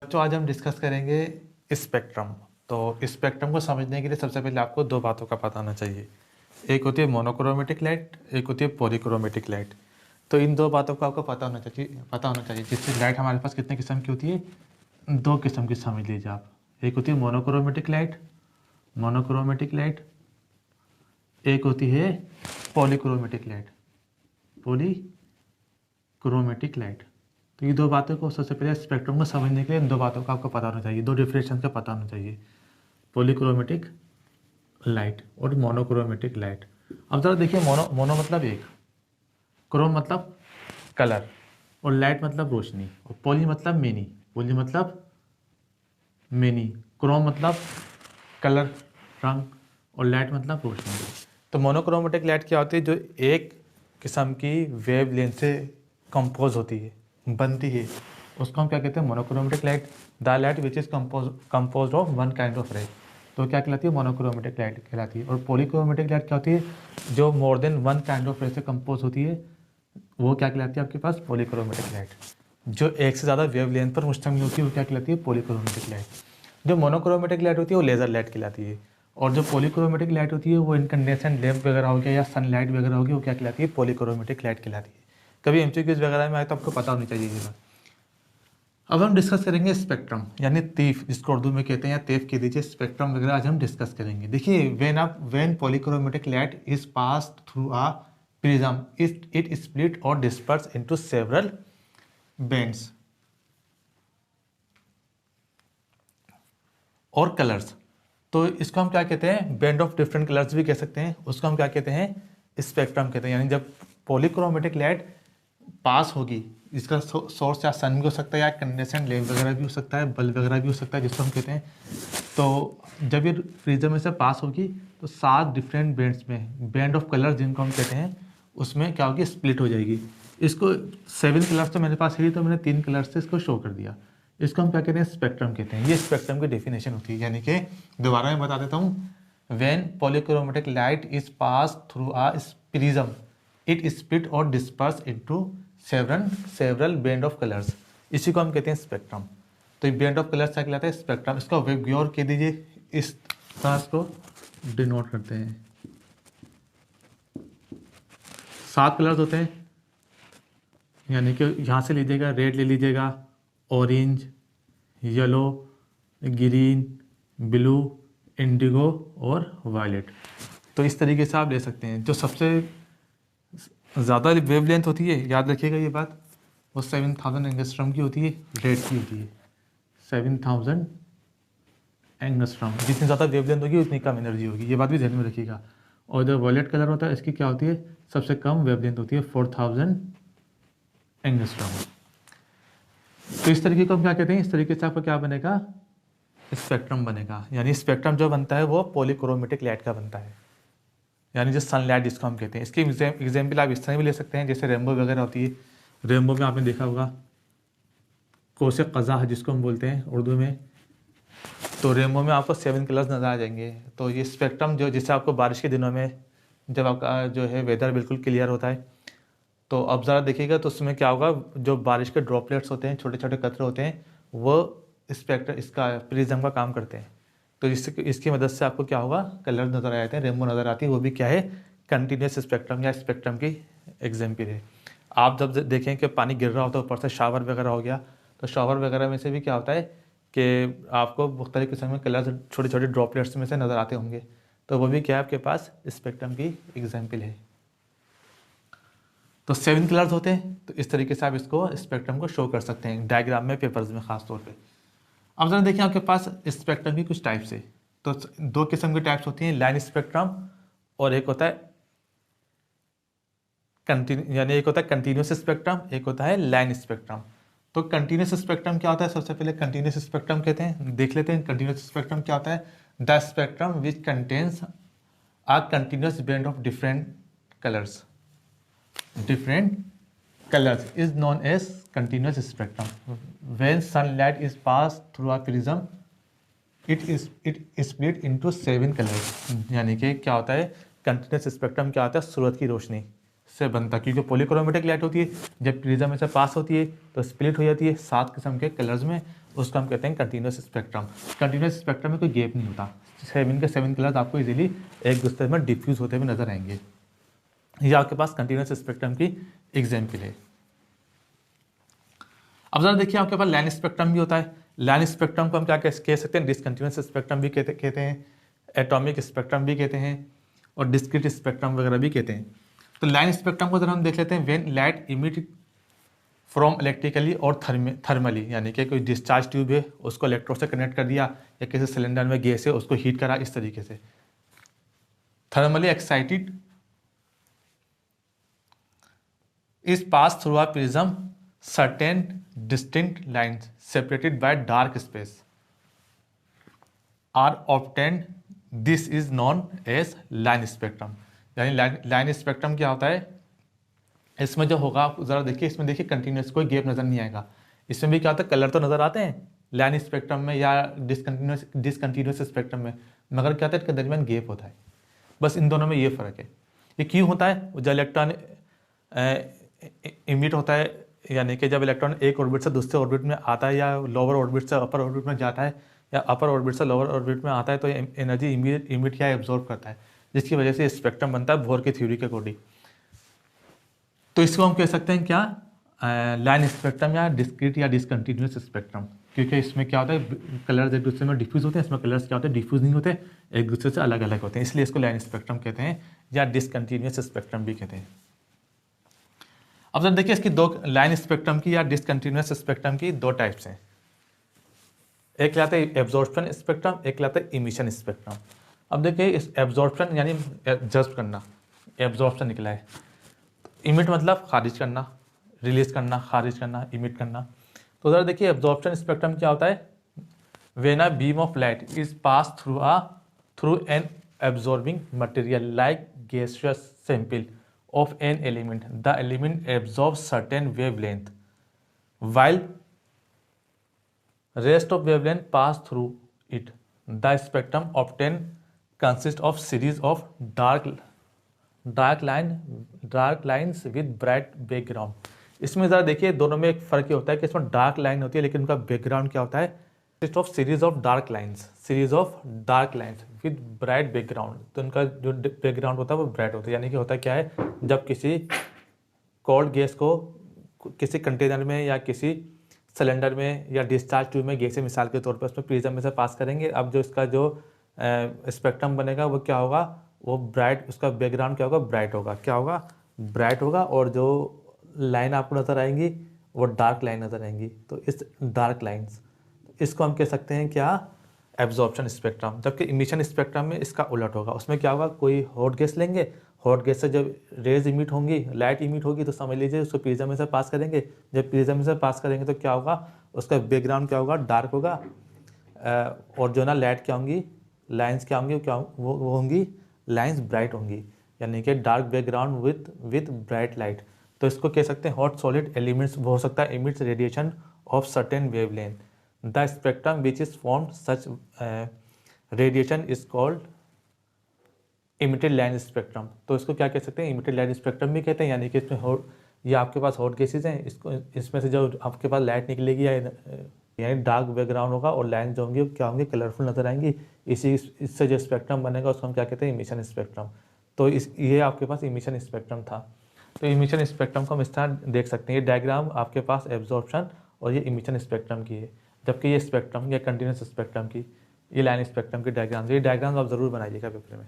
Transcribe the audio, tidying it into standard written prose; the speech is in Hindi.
बच्चों आज हम डिस्कस करेंगे स्पेक्ट्रम। तो स्पेक्ट्रम को समझने के लिए सबसे पहले आपको दो बातों का पता होना चाहिए। एक होती है मोनोक्रोमेटिक लाइट, एक होती है पॉलीक्रोमेटिक लाइट। तो इन दो बातों का आपको पता होना चाहिए जिससे लाइट हमारे पास कितने किस्म की होती है, दो किस्म की समझ लीजिए आप। एक होती है मोनोक्रोमेटिक लाइट, एक होती है पॉलीक्रोमेटिक लाइट। तो ये दो बातों को सबसे पहले स्पेक्ट्रम को समझने के लिए इन दो बातों का आपको पता होना चाहिए, दो डिफरेंशिएशन का पता होना चाहिए, पॉलीक्रोमेटिक लाइट और मोनोक्रोमेटिक लाइट। अब जरा देखिए, मोनो मतलब एक, क्रोम मतलब कलर, और लाइट मतलब रोशनी, और पॉली मतलब मेनी, क्रोम मतलब कलर रंग, और लाइट मतलब रोशनी। तो मोनोक्रोमेटिक लाइट क्या होती है? जो एक किस्म की वेव लेंथ से कंपोज होती है, बनती है, उसको हम क्या कहते हैं? Monochromatic light. The light which is compose of one kind of रे, तो क्या कहलाती है? मोनोक्रोमेटिक लाइट कहलाती है। और पॉलीक्रोमेटिक लाइट क्या होती है? जो more than one kind of रे से कंपोज होती है, वो क्या कहलाती है आपके पास? Polychromatic light. जो एक से ज़्यादा वेव लेंथ पर मुश्तमिल होती है वो क्या कहलाती है? Polychromatic light. जो मोनोक्रोमेटिक लाइट होती है वो लेज़र लाइट कहलाती है, और जो पॉलीक्रोमेटिक लाइट होती है वो इनकंडेंसेंट लैंप वगैरह हो गया या सनलाइट वगैरह होगी, वो क्या कहलाती है? पॉलीक्रोमेटिक लाइट कहलाती है। कभी एमसीक्यूज वगैरह में आए तो आपको पता होनी चाहिए ये बात। अब हम डिस्कस करेंगे स्पेक्ट्रम, यानी तीफ, जिसको उर्दू में कहते हैं, या तेफ कह दीजिए, स्पेक्ट्रम वगैरह आज हम डिस्कस करेंगे। देखिए, when polychromatic light is passed through a prism, it split और डिस्पर्स इनटू सेवरल बैंड्स और कलर्स। तो इसको हम क्या कहते हैं? बैंड ऑफ डिफरेंट कलर्स भी कह सकते हैं। उसको हम क्या कहते हैं? स्पेक्ट्रम कहते हैं। यानी जब पॉलीक्रोमेटिक लाइट पास होगी, इसका सोर्स या सन भी हो सकता है, या कंडेंसेंट लैंप वगैरह भी हो सकता है, बल्ब वगैरह भी हो सकता है, जिसको हम कहते हैं। तो जब ये प्रिज्म में से पास होगी तो 7 डिफरेंट बैंड्स में, बैंड ऑफ कलर जिनको हम कहते हैं, उसमें क्या होगी? स्प्लिट हो जाएगी। इसको 7 कलर्स तो मेरे पास है, तो मैंने 3 कलर्स से इसको शो कर दिया। इसको हम क्या कहते हैं? स्पेक्ट्रम कहते हैं। ये स्पेक्ट्रम की डेफिनेशन होती है। यानी कि दोबारा मैं बता देता हूँ, when polychromatic light is pass through a prism, it split और disperse into several band of colours. इसी को हम कहते हैं स्पेक्ट्रम। तो ये बैंड ऑफ कलर्स क्या कहलाता है? स्पेक्ट्रम। इसका गौर कह दीजिए, इस तरह को डिनोट करते हैं। 7 कलर्स होते हैं, यानी कि यहाँ से लीजिएगा, रेड ले लीजिएगा, orange, yellow, green, blue, Indigo और वायलेट। तो इस तरीके से आप ले सकते हैं। जो सबसे ज़्यादा वेवलेंथ होती है, याद रखिएगा ये बात, वो 7000 एंगस्ट्रॉम की होती है, रेड की होती है 7000 एंगस्ट्रॉम। जितनी ज़्यादा वेवलेंथ होगी उतनी कम एनर्जी होगी, ये बात भी ध्यान में रखिएगा। और जो वॉयलेट कलर होता है, इसकी क्या होती है? सबसे कम वेवलेंथ होती है, 4000 एंगस्ट्रॉम। तो इस तरीके को हम क्या कहते हैं? इस तरीके से आपका क्या बनेगा? स्पेक्ट्रम बनेगा। यानी स्पेक्ट्रम जो बनता है वो पॉलीक्रोमेटिक लाइट का बनता है, यानी जो सनलाइट जिसको हम कहते हैं। इसकी एग्जाम्पल आप इस तरह भी ले सकते हैं, जैसे रेनबो वगैरह होती है। रेनबो में आपने देखा होगा कोसे कज़ा है, जिसको हम बोलते हैं उर्दू में। तो रेनबो में आपको 7 कलर्स नज़र आ जाएंगे। तो ये स्पेक्ट्रम जो, जिससे आपको बारिश के दिनों में जब आपका जो है वेदर बिल्कुल क्लियर होता है, तो अब ज़रा देखिएगा तो उसमें क्या होगा? जो बारिश के ड्रॉपलेट्स होते हैं, छोटे छोटे कतरे होते हैं, वो इसका प्रिज्म का काम करते हैं। तो इसकी मदद से आपको क्या होगा? कलर नज़र आ जाते हैं, रेनबो नज़र आती है। वो भी क्या है? कंटिन्यूस स्पेक्ट्रम या स्पेक्ट्रम की एग्जाम्पल है। आप जब देखें कि पानी गिर रहा होता है ऊपर से, शावर वगैरह हो गया, तो शावर वगैरह में से भी क्या होता है कि आपको मुख्तलिफ किस्म के कलर छोटे छोटे ड्रॉपलेट्स में से नज़र आते होंगे। तो वो भी क्या है? आपके पास स्पेक्ट्रम की एग्जाम्पल है। तो 7 कलर्स होते हैं। तो इस तरीके से आप इसको, स्पेक्ट्रम को शो कर सकते हैं डायग्राम में, पेपर्स में खास तौर पे। अब जरा देखिए, आपके पास स्पेक्ट्रम की कुछ टाइप्स है। तो 2 किस्म की टाइप्स होती हैं, लाइन स्पेक्ट्रम और एक होता है यानी एक होता है कंटिन्यूस स्पेक्ट्रम, एक होता है लाइन स्पेक्ट्रम। तो कंटिन्यूस स्पेक्ट्रम क्या होता है? सबसे पहले कंटिन्यूस स्पेक्ट्रम कहते हैं, देख लेते हैं कंटिन्यूस स्पेक्ट्रम क्या होता है। The spectrum which contains a continuous band of different colors is known as continuous spectrum. When sunlight is passed through a prism, it split into 7 colors. यानी कि क्या होता है? कंटिन्यूस स्पेक्ट्रम क्या होता है? सूरज की रोशनी से बनता है, क्योंकि पॉलीक्रोमेटिक लाइट होती है, जब प्रिज्म में से पास होती है तो स्प्लिट हो जाती है 7 किस्म के कलर्स में, उसको हम कहते हैं कंटिन्यूस स्पेक्ट्रम। कंटिन्यूस स्पेक्ट्रम में कोई गैप नहीं होता, 7 के 7 कलर्स आपको इजीली एक दूसरे में डिफ्यूज होते हुए नजर आएंगे। ये आपके पास कंटिन्यूस स्पेक्ट्रम की एग्जाम्पल है। अब जरा देखिए आपके पास लाइन स्पेक्ट्रम भी होता है। लाइन स्पेक्ट्रम को हम क्या कह सकते हैं, डिसकंटिन्यूस स्पेक्ट्रम भी कहते हैं, एटॉमिक स्पेक्ट्रम भी कहते हैं और डिस्क्रीट स्पेक्ट्रम वगैरह भी कहते हैं। तो लाइन स्पेक्ट्रम को जरा हम देख लेते हैं। When light emit from electrically और थर्मली, यानी कि कोई डिस्चार्ज ट्यूब है उसको इलेक्ट्रोड से कनेक्ट कर दिया, या किसी सिलेंडर में गैस है उसको हीट करा, इस तरीके से thermally excited is pass through a prism certain distinct lines separated by dark space are obtained. This is known as line spectrum। यानी लाइन स्पेक्ट्रम क्या होता है, इसमें जो होगा आप जरा देखिए, इसमें देखिए कंटिन्यूस कोई गैप नजर नहीं आएगा। इसमें भी क्या होता है, कलर तो नजर आते हैं लाइन स्पेक्ट्रम में या डिसकंटिन्यूस स्पेक्ट्रम में, मगर क्या होता है इसके दरमियान गैप होता है। बस इन दोनों में ये फर्क है। ये क्यों होता है, जो इलेक्ट्रॉन इमिट होता है, यानी कि जब इलेक्ट्रॉन एक ऑर्बिट से दूसरे ऑर्बिट में आता है, या लोअर ऑर्बिट से अपर ऑर्बिट में जाता है, या अपर ऑर्बिट से लोअर ऑर्बिट में आता है, तो एनर्जी इमिट या एब्जॉर्ब करता है, जिसकी वजह से स्पेक्ट्रम बनता है बोर की थ्योरी के अकॉर्डिंग। तो इसको हम कह सकते हैं क्या, लाइन स्पेक्ट्रम या डिस्क्रीट या डिसकंटिन्यूस स्पेक्ट्रम, क्योंकि इसमें क्या होता है कलर्स एक दूसरे में डिफ्यूज होते हैं, इसमें कलर्स क्या होते हैं डिफ्यूज नहीं होते, एक दूसरे से अलग अलग होते हैं, इसलिए इसको लाइन स्पेक्ट्रम कहते हैं या डिसकंटिन्यूस स्पेक्ट्रम भी कहते हैं। अब जरा देखिए इसकी दो लाइन स्पेक्ट्रम की या डिसकंटिन्यूस स्पेक्ट्रम की दो टाइप्स हैं। एक कहलाता है एब्जॉर्प्शन स्पेक्ट्रम, एक कहलाता है इमिशन स्पेक्ट्रम। अब देखिए इस एब्जॉर्प्शन यानी जज्ब करना, एब्जॉर्प्शन निकला है, इमिट मतलब खारिज करना, रिलीज करना, खारिज करना, इमिट करना। तो जरा देखिए एब्जॉर्प्शन स्पेक्ट्रम क्या होता है, when a beam of light is pass through an absorbing material like gaseous sample of an element, the element absorbs certain wavelength while rest of wavelength pass through it. The spectrum obtained consists of series of dark lines with bright background। इसमें ज़रा देखिए दोनों में एक फ़र्क ये होता है कि इसमें डार्क लाइन होती है लेकिन उनका बैकग्राउंड क्या होता है, consist of series of dark lines with bright background. तो उनका जो बैकग्राउंड होता है वो ब्राइट होता है, यानी कि होता क्या है, जब किसी कोल्ड गैस को किसी कंटेनर में या किसी सिलेंडर में या डिस्चार्ज ट्यूब में गैस मिसाल के तौर पर उसमें प्रिज्म में से पास करेंगे, अब जो इसका जो स्पेक्ट्रम बनेगा वो क्या होगा, वो ब्राइट, उसका बैकग्राउंड क्या होगा, ब्राइट होगा, क्या होगा, ब्राइट होगा, और जो लाइन आपको नज़र आएंगी वो डार्क लाइन नज़र आएंगी। तो इस डार्क लाइन्स, इसको हम कह सकते हैं क्या, एब्जॉर्प्शन स्पेक्ट्रम। जबकि इमिशन स्पेक्ट्रम में इसका उलट होगा, उसमें क्या होगा, कोई हॉट गैस लेंगे, हॉट गैस से जब रेज इमिट होंगी, लाइट इमिट होगी, तो समझ लीजिए उसको प्रिज्म में से पास करेंगे, जब प्रिज्म में से पास करेंगे तो क्या होगा, उसका बैकग्राउंड क्या होगा, डार्क होगा, और जो ना लाइट क्या होंगी, लाइन्स क्या होंगी, वो होंगी लाइन्स ब्राइट होंगी, यानी कि dark background with bright light. तो इसको कह सकते हैं हॉट सॉलिड एलिमेंट्स हो सकता है emits radiation of certain wavelength. The spectrum which is formed such radiation is called emitted line spectrum। तो इसको क्या कह सकते हैं, emitted line spectrum भी कहते हैं, यानी कि इसमें ये आपके पास हॉट गैसेज हैं, इसको इसमें से जो आपके पास लाइट निकलेगी यानी डार्क बैकग्राउंड होगा और लाइन जो होंगी क्या होंगी, कलरफुल नजर आएंगी, इससे जो स्पेक्ट्रम बनेगा उसको हम क्या कहते हैं, इमिशन स्पेक्ट्रम। तो ये आपके पास इमिशन स्पेक्ट्रम था। तो इमिशन स्पेक्ट्रम को हम इस तरह देख सकते हैं, ये डायग्राम आपके पास एब्जॉर्प्शन और ये इमिशन स्पेक्ट्रम की है, जबकि ये स्पेक्ट्रम या कंटिन्यूस स्पेक्ट्रम की, ये लाइन स्पेक्ट्रम की डायग्राम, ये डायग्राम आप जरूर बनाइएगा पेपर में।